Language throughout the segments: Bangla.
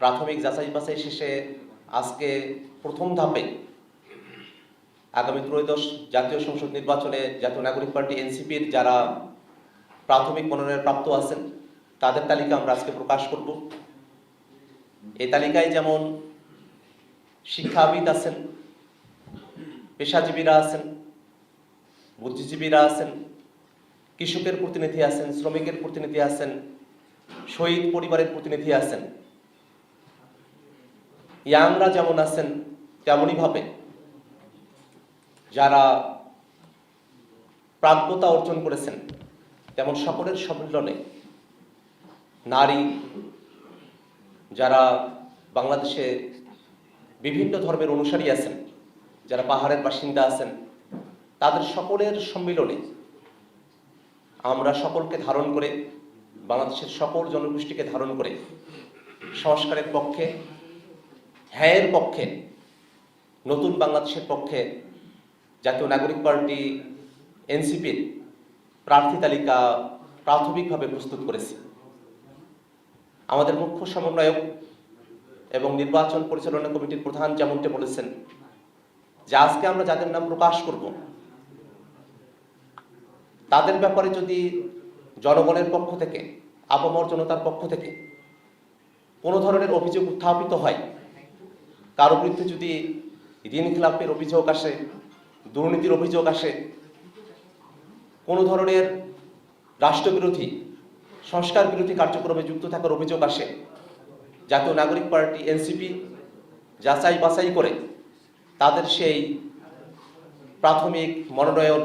প্রাথমিক যাচাই বাছাই শেষে আজকে প্রথম ধাপে আগামী ত্রয়োদশ জাতীয় সংসদ নির্বাচনে জাতীয় নাগরিক পার্টি এনসিপির যারা প্রাথমিক মনোনয়ন প্রাপ্ত আছেন তাদের তালিকা আমরা আজকে প্রকাশ করব। এই তালিকায় যেমন শিক্ষাবিদ আছেন, পেশাজীবীরা আছেন, বুদ্ধিজীবীরা আছেন, কৃষকের প্রতিনিধি আছেন, শ্রমিকের প্রতিনিধি আছেন, শহীদ পরিবারের প্রতিনিধি আছেন, ইয়াংরা যেমন আছেন তেমনইভাবে যারা প্রাজ্ঞতা অর্জন করেছেন তেমন সকলের সম্মিলনে নারী, যারা বাংলাদেশে বিভিন্ন ধর্মের অনুসারী আছেন, যারা পাহাড়ের বাসিন্দা আছেন, তাদের সকলের সম্মিলনে আমরা সকলকে ধারণ করে, বাংলাদেশের সকল জনগোষ্ঠীকে ধারণ করে সংস্কারের পক্ষে, হ্যাঁয়ের পক্ষে, নতুন বাংলাদেশের পক্ষে জাতীয় নাগরিক পার্টি এনসিপির প্রার্থী তালিকা প্রাথমিকভাবে প্রস্তুত করেছি। আমাদের মুখ্য সমন্বয়ক এবং নির্বাচন পরিচালনা কমিটির প্রধান যেমনটি বলেছেন যে আজকে আমরা যাদের নাম প্রকাশ করব তাদের ব্যাপারে যদি জনগণের পক্ষ থেকে, আপামর জনতার পক্ষ থেকে কোনো ধরনের অভিযোগ উত্থাপিত হয়, কারো বিরুদ্ধে যদি ঋণ খেলাপের অভিযোগ আসে, দুর্নীতির অভিযোগ আসে, কোনো ধরনের রাষ্ট্রবিরোধী, সংস্কার বিরোধী কার্যক্রমে যুক্ত থাকার অভিযোগ আসে, জাতীয় নাগরিক পার্টি এনসিপি যাচাই বাছাই করে তাদের সেই প্রাথমিক মনোনয়ন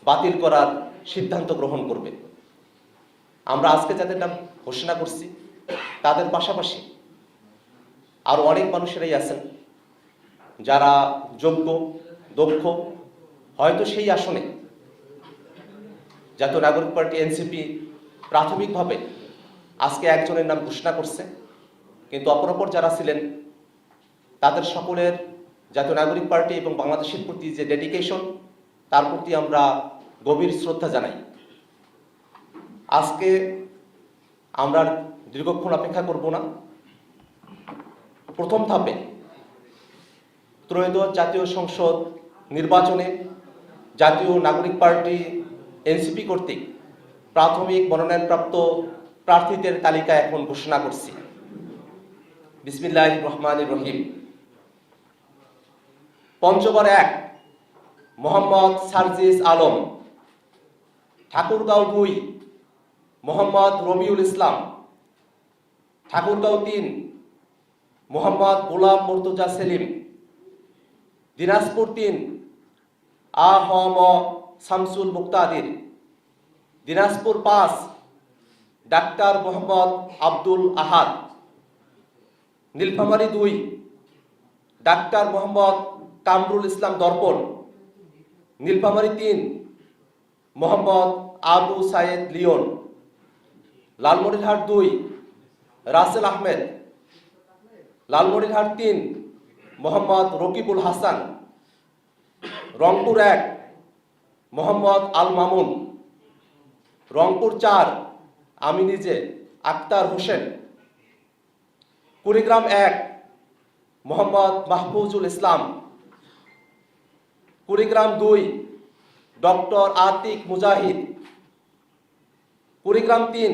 বাতিল করার সিদ্ধান্ত গ্রহণ করবে। আমরা আজকে যাদের নাম ঘোষণা করছি তাদের পাশাপাশি আরো অনেক মানুষেরাই আছেন যারা যোগ্য, দক্ষ, হয়তো সেই আসনে জাতীয় নাগরিক পার্টি এনসিপি প্রাথমিকভাবে আজকে একজনের নাম ঘোষণা করছে, কিন্তু অপরাপর যারা ছিলেন তাদের সকলের জাতীয় নাগরিক পার্টি এবং বাংলাদেশের প্রতি যে ডেডিকেশন, তার প্রতি আমরা গভীর শ্রদ্ধা জানাই। আজকে আমরা দীর্ঘক্ষণ অপেক্ষা করব না। প্রথম ধাপে ত্রয়োদশ জাতীয় সংসদ নির্বাচনে জাতীয় নাগরিক পার্টি এনসিপি কর্তৃক প্রাথমিক মনোনয়নপ্রাপ্ত প্রার্থীদের তালিকা এখন ঘোষণা করছি। বিসমিল্লাহির রহমানির রহিম। পঞ্চগড় 1 মোহাম্মদ সার্জিস আলম, ঠাকুরগাঁও 2 মোহাম্মদ রবিউল ইসলাম, ঠাকুরগাঁও 3 মোহাম্মদ গোলাম মুর্তজা সেলিম, দিনাজপুর 3 আ.হ.ম শামসুল মুক্তাদির, দিনাজপুর 5 ডাক্তার মোহাম্মদ আব্দুল আহাদ, নীলফামারী 2 ডাক্তার মোহাম্মদ কামরুল ইসলাম দর্পণ, নীলফামারী 3 মোহাম্মদ আবু সাইদ লিওন, লালমনিরহাট 2 রাসেল আহমেদ, লালমনিরহাট 3 মোহাম্মদ রকিবুল হাসান, রংপুর 1 মোহাম্মদ আল মামুন, রংপুর 4 আমি নিজে আক্তার হোসেন, কুড়িগ্রাম 1 মোহাম্মদ মাহফুজুল ইসলাম, কুড়িগ্রাম 2 ডক্টর আতিক মুজাহিদ, Kurigram 3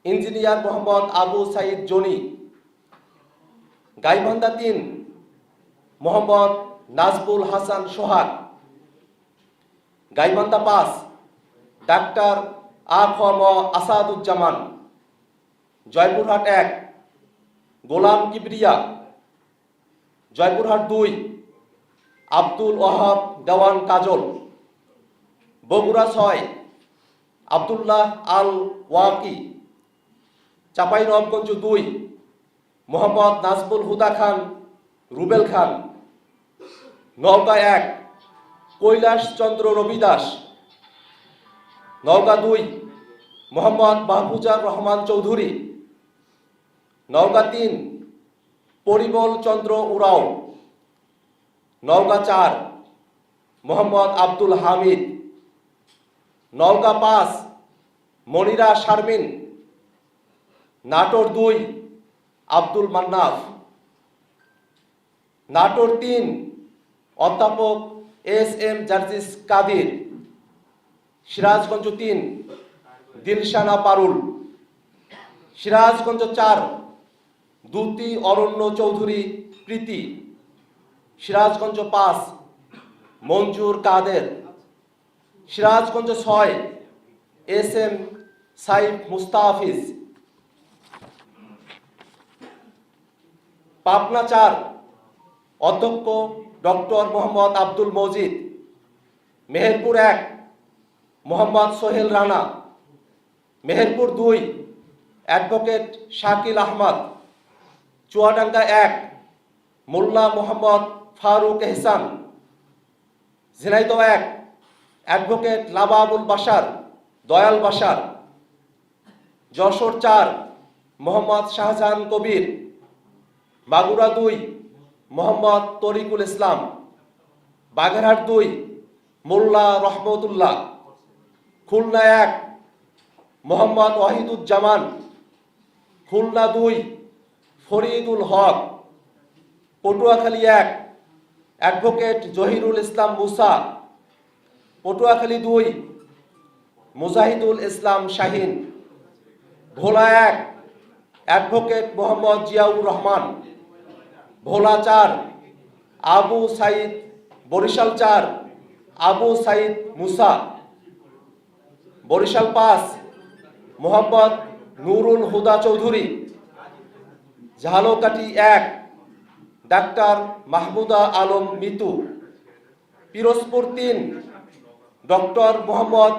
engineer Mohammad Abu Saeed Johnny, Gaibandha 3 Mohammad Nazbul Hasan Sohag, Gaibandha 5 doctor আ.খ.ম Asaduzzaman, Joypurhat 1 গোলাম কিবরিয়া, জয়পুরহাট 2 আব্দুল ওয়াহাব দেওয়ান কাজল, বগুড়া 6 আব্দুল্লাহ আল ওয়াকি, চাঁপাইনবাবগঞ্জ 2 মোহাম্মদ নাজবুল হুদা খান রুবেল খান, নওগাঁ 1 কৈলাস চন্দ্র রবিদাস, নওগাঁ 2 মোহাম্মদ মাহফুজার রহমান চৌধুরী, নওগাঁ 3 পরিমল চন্দ্র উরাও, নওগাঁ 4 মোহাম্মদ আব্দুল হামিদ, নওগাঁ 5 মনিরা শারমিন, নাটোর 2 আব্দুল মান্নাফ। নাটোর 3 অধ্যাপক এস.এম. জার্জিস কাদির। সিরাজগঞ্জ 3 দিলশানা পারুল। সিরাজগঞ্জ 4 দ্যুতি অরণ্য চৌধুরী প্রীতি। সিরাজগঞ্জ 5 মঞ্জুর কাদের। সিরাজগঞ্জ 6 এস.এম. সাইফ মুস্তাফিজ। পাবনা 4 অধ্যক্ষ ডক্টর মোহাম্মদ আব্দুল মজিদ। মেহেরপুর 1 মোহাম্মদ সোহেল রানা। মেহেরপুর 2 অ্যাডভোকেট শাকিল আহমদ। চুয়াডাঙ্গা 1 মোল্লা মোহাম্মদ ফারুক এহসান। ঝিনাইদহ 1 অ্যাডভোকেট লাবাবুল বাশার দয়াল বাশার। যশোর 4 মোহাম্মদ শাহজাহান কবির। মাগুরা 2 মোহাম্মদ তরিকুল ইসলাম। বাগেরহাট 2 মোল্লা রহমতুল্লাহ। খুলনা 1 মোহাম্মদ ওয়াহিদুজ্জামান। খুলনা 2 ফরিদুল হক। পটুয়াখালী 1 অ্যাডভোকেট জহিরুল ইসলাম মুসা। পটুয়াখালী 2 মুজাহিদুল ইসলাম শাহিন। ভোলা 1 অ্যাডভোকেট মোহাম্মদ জিয়াউর রহমান। ভোলা 4 আবু সাইদ। বরিশাল 4 আবু সাইদ মুসা। বরিশাল 5 মোহাম্মদ নুরুল হুদা চৌধুরী। ঝালকাঠি 1 ডাক্তার মাহমুদা আলম মিতু। পিরোজপুর 3 ডক্টর মোহাম্মদ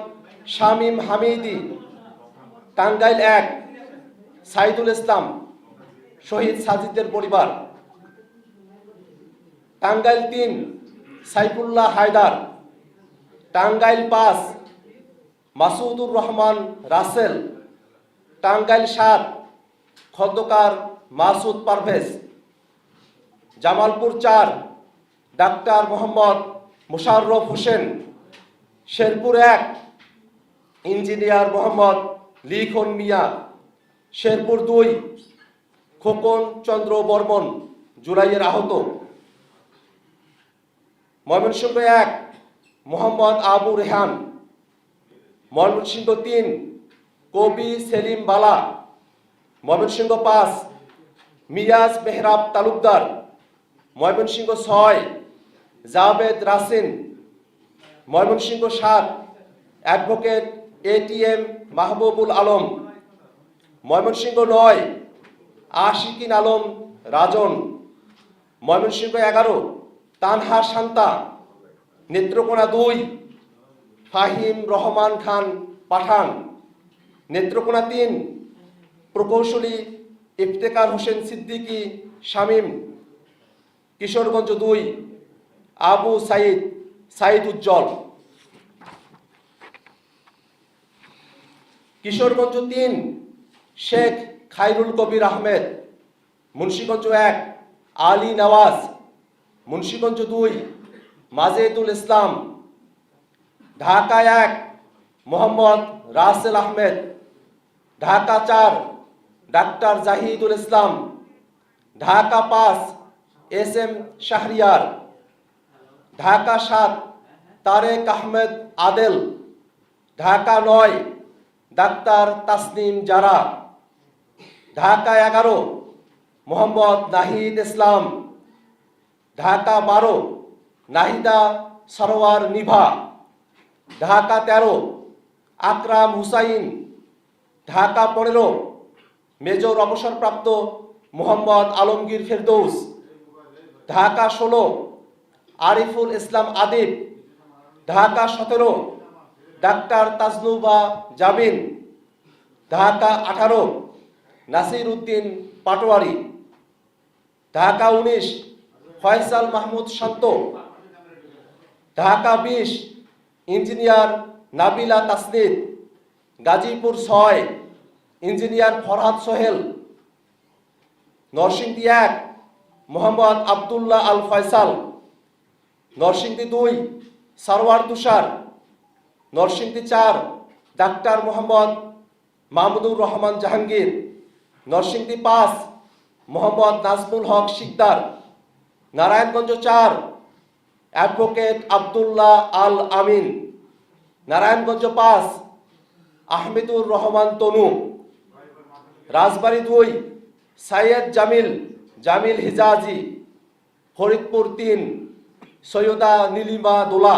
শামীম হামিদি। টাঙ্গাইল 1 সাইদুল ইসলাম শহীদ সাজিদের পরিবার। টাঙ্গাইল 3 সাইফুল্লাহ হায়দার। টাঙ্গাইল 5 মাসুদুর রহমান রাসেল। টাঙ্গাইল 7 খন্দকার মাসুদ পারভেজ। জামালপুর 4 ডাক্তার মোহাম্মদ মোশাররফ হোসেন। শেরপুর 1 ইঞ্জিনিয়ার মোহাম্মদ লিখন মিয়া। শেরপুর 2 খোকন চন্দ্র বর্মন জুলাইয়ের আহত। ময়মনসিংহ 1 মোহাম্মদ আবু রেহান। ময়মনসিংহ 3 কবি সেলিম বালা। ময়মনসিংহ 5 মিয়াজ মেহরাব তালুকদার। ময়মনসিংহ 6 জাভেদ রাসিন। Mymensingh 7 advocate ATM Mahbubul Alam. ময়মনসিংহ 9 আশিকিন আলম রাজন। ময়মনসিংহ 11 তানহা শান্তা। নেত্রকোনা 2 ফাহিম রহমান খান পাঠান। নেত্রকোনা 3 প্রকৌশলী ইফতেকার হোসেন সিদ্দিকী শামীম। কিশোরগঞ্জ 2 আবু সাইদ সাইদ উজ্জ্বল। কিশোরগঞ্জ 3 শেখ খায়রুল কবির আহমেদ। মুন্সিগঞ্জ 1 আলী নওয়াজ। মুন্সিগঞ্জ 2 মাজেদুল ইসলাম। ঢাকা 1 মোহাম্মদ রাসেল আহমেদ। ঢাকা 4 ডাক্তার জাহিদুল ইসলাম। ঢাকা 5 এস.এম. শাহরিয়ার। ঢাকা 7 তারেক আহমেদ আদেল। ঢাকা 9 ডাক্তার তাসনিম জারা। ঢাকা 11 মোহাম্মদ নাহিদ ইসলাম। ঢাকা 12 নাহিদা সরোয়ার নিভা। ঢাকা 13 আকরাম হুসাইন। ঢাকা 15 মেজর অবসরপ্রাপ্ত মোহাম্মদ আলমগীর ফেরদৌস। ঢাকা 16 আরিফুল ইসলাম আদিব। ঢাকা 17 ডাক্তার তাজনুবা জাবিন। ঢাকা 18 নাসির উদ্দিন পাটোয়ারি। ঢাকা 19 ফয়সাল মাহমুদ শান্ত। ঢাকা 20 ইঞ্জিনিয়ার নাবিলা তাসনিদ। গাজীপুর 6 ইঞ্জিনিয়ার ফরহাদ সোহেল। নরসিংদী 1 মোহাম্মদ আবদুল্লাহ আল ফয়সাল। নরসিংদী 2 সারওয়ার তুষার। নরসিংদী 4 ডাক্তার মোহাম্মদ মাহমুদুর রহমান জাহাঙ্গীর। নরসিংদী 5 মোহাম্মদ নাজমুল হক শিকদার। নারায়ণগঞ্জ ৪ অ্যাডভোকেট আব্দুল্লাহ আল আমিন। নারায়ণগঞ্জ ৫ আহমেদুর রহমান তনু। রাজবাড়ী ২ সাইয়েদ জামিল হিজাজি। ফরিদপুর ৩ সৈয়দা নীলিমা দোলা।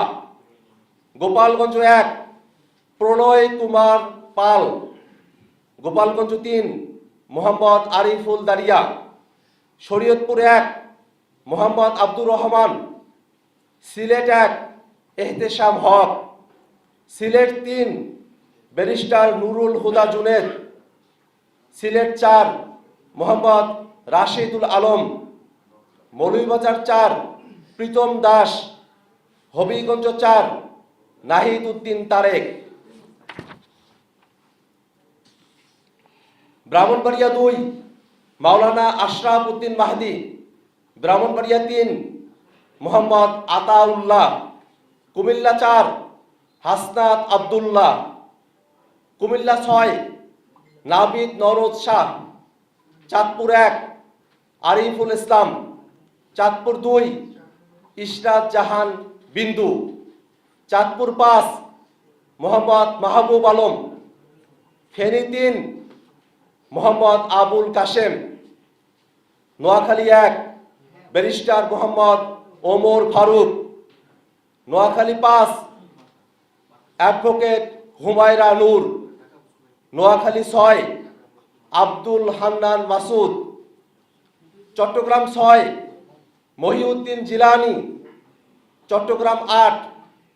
গোপালগঞ্জ ১ প্রণয় কুমার পাল। গোপালগঞ্জ ৩ মোহাম্মদ আরিফুল দারিয়া। শরীয়তপুর ১ মোহাম্মদ আব্দুর রহমান। সিলেট ১ এহতেশাম হক। সিলেট ৩ ব্যারিস্টার নুরুল হুদা জুনেদ। সিলেট ৪ মোহাম্মদ রাশিদুল আলম। মৌলভীবাজার ৪ প্রীতম দাস। হবিগঞ্জ ৪ নাহিদ উদ্দিন তারেক। ব্রাহ্মণবাড়িয়া ২ মাওলানা আশরাফ উদ্দিন মাহদি। ব্রাহ্মণবাড়িয়া ৩ মোহাম্মদ আতাউল্লাহ। কুমিল্লা ৪ হাসনাত আবদুল্লাহ। কুমিল্লা ৬ নাবিদ নওরোজ শাহ। চাঁদপুর ১ আরিফুল ইসলাম। চাঁদপুর ২ ইশরাত জাহান বিন্দু। চাঁদপুর ৫ মোহাম্মদ মাহবুব আলম। ফেনী ৩ মোহাম্মদ আবুল কাশেম। নোয়াখালী ১ ব্যারিস্টার মোহাম্মদ ওমর ফারুক। নোয়াখালী ৫ অ্যাডভোকেট হুমায়রা নূর। নোয়াখালী ৬ আব্দুল হান্নান মাসুদ। চট্টগ্রাম ৬ মহিউদ্দিন জিলানি। চট্টগ্রাম ৮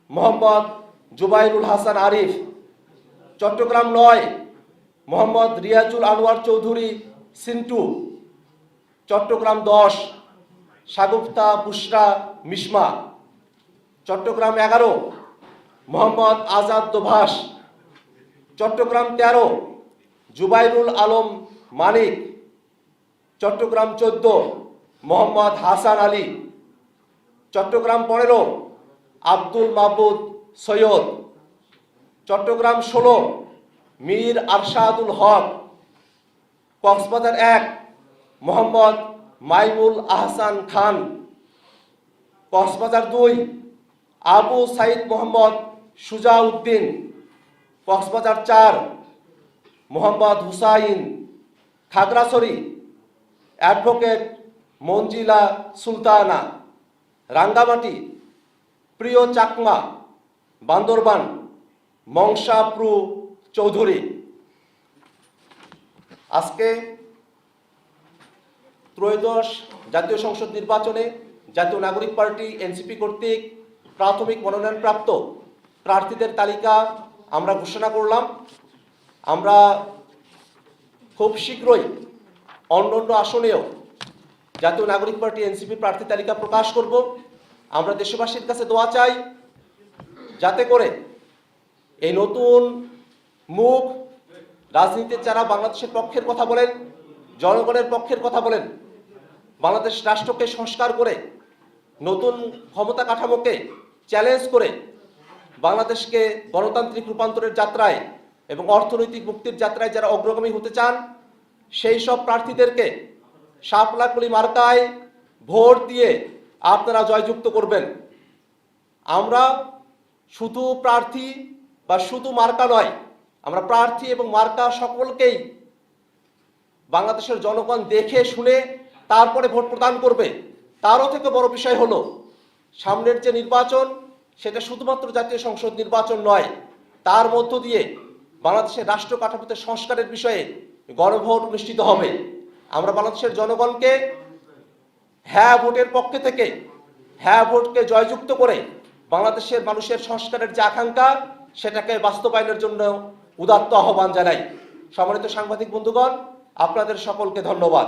মোহাম্মদ জুবাইরুল হাসান আরিফ। চট্টগ্রাম ৯ মোহাম্মদ রিয়াজুল আনোয়ার চৌধুরী সিন্টু। চট্টগ্রাম ১০ শাগুফতা বুশরা মিশমা। চট্টগ্রাম ১১ মোহাম্মদ আজাদ দোভাষ। চট্টগ্রাম ১৩ জুবাইরুল আলম মানিক। চট্টগ্রাম ১৪ মোহাম্মদ হাসান আলী। চট্টগ্রাম ১৫ আব্দুল মাহবুদ সৈয়দ। চট্টগ্রাম ১৬ মীর আরশাদুল হক। কক্সবাজার ১ মোহাম্মদ মাইমুল আহসান খান। কক্সবাজার ২ আবু সাইদ মোহাম্মদ সুজাউদ্দিন। কক্সবাজার ৪ মোহাম্মদ হুসাইন। খাগড়াছড়ি অ্যাডভোকেট মঞ্জিলা সুলতানা। রাঙ্গামাটি প্রিয় চাকমা। বান্দরবান মংসাপ্রু চৌধুরী। আজকে ত্রয়োদশ জাতীয় সংসদ নির্বাচনে জাতীয় নাগরিক পার্টি এনসিপি কর্তৃক প্রাথমিক মনোনয়নপ্রাপ্ত প্রার্থীদের তালিকা আমরা ঘোষণা করলাম। আমরা খুব শীঘ্রই অন্যান্য আসনেও জাতীয় নাগরিক পার্টি এনসিপি প্রার্থী তালিকা প্রকাশ করব। আমরা দেশবাসীর কাছে দোয়া চাই যাতে করে এই নতুন মুখ রাজনীতির যারা বাংলাদেশের পক্ষের কথা বলেন, জনগণের পক্ষের কথা বলেন, বাংলাদেশ রাষ্ট্রকে সংস্কার করে নতুন ক্ষমতা কাঠামোকে চ্যালেঞ্জ করে বাংলাদেশকে গণতান্ত্রিক রূপান্তরের যাত্রায় এবং অর্থনৈতিক মুক্তির যাত্রায় যারা অগ্রগামী হতে চান সেই সব প্রার্থীদেরকে শাপলাকলি মার্কায় ভোট দিয়ে আপনারা জয়যুক্ত করবেন। আমরা শুধু প্রার্থী বা শুধু মার্কা নয়, আমরা প্রার্থী এবং মার্কা সকলকেই বাংলাদেশের জনগণ দেখে শুনে তারপরে ভোট প্রদান করবে। তারও থেকে বড় বিষয় হলো সামনের যে নির্বাচন সেটা শুধুমাত্র জাতীয় সংসদ নির্বাচন নয়, তার মধ্য দিয়ে বাংলাদেশের রাষ্ট্র কাঠামোতে সংস্কারের বিষয়ে গণভোট অনুষ্ঠিত হবে। আমরা বাংলাদেশের জনগণকে হ্যাঁ ভোটের পক্ষে থেকে হ্যাঁ ভোটকে জয়যুক্ত করে বাংলাদেশের মানুষের সংস্কারের যে আকাঙ্ক্ষা সেটাকে বাস্তবায়নের জন্য উদাত্ত আহ্বান জানাই। সম্মানিত সাংবাদিক বন্ধুগণ, আপনাদের সকলকে ধন্যবাদ।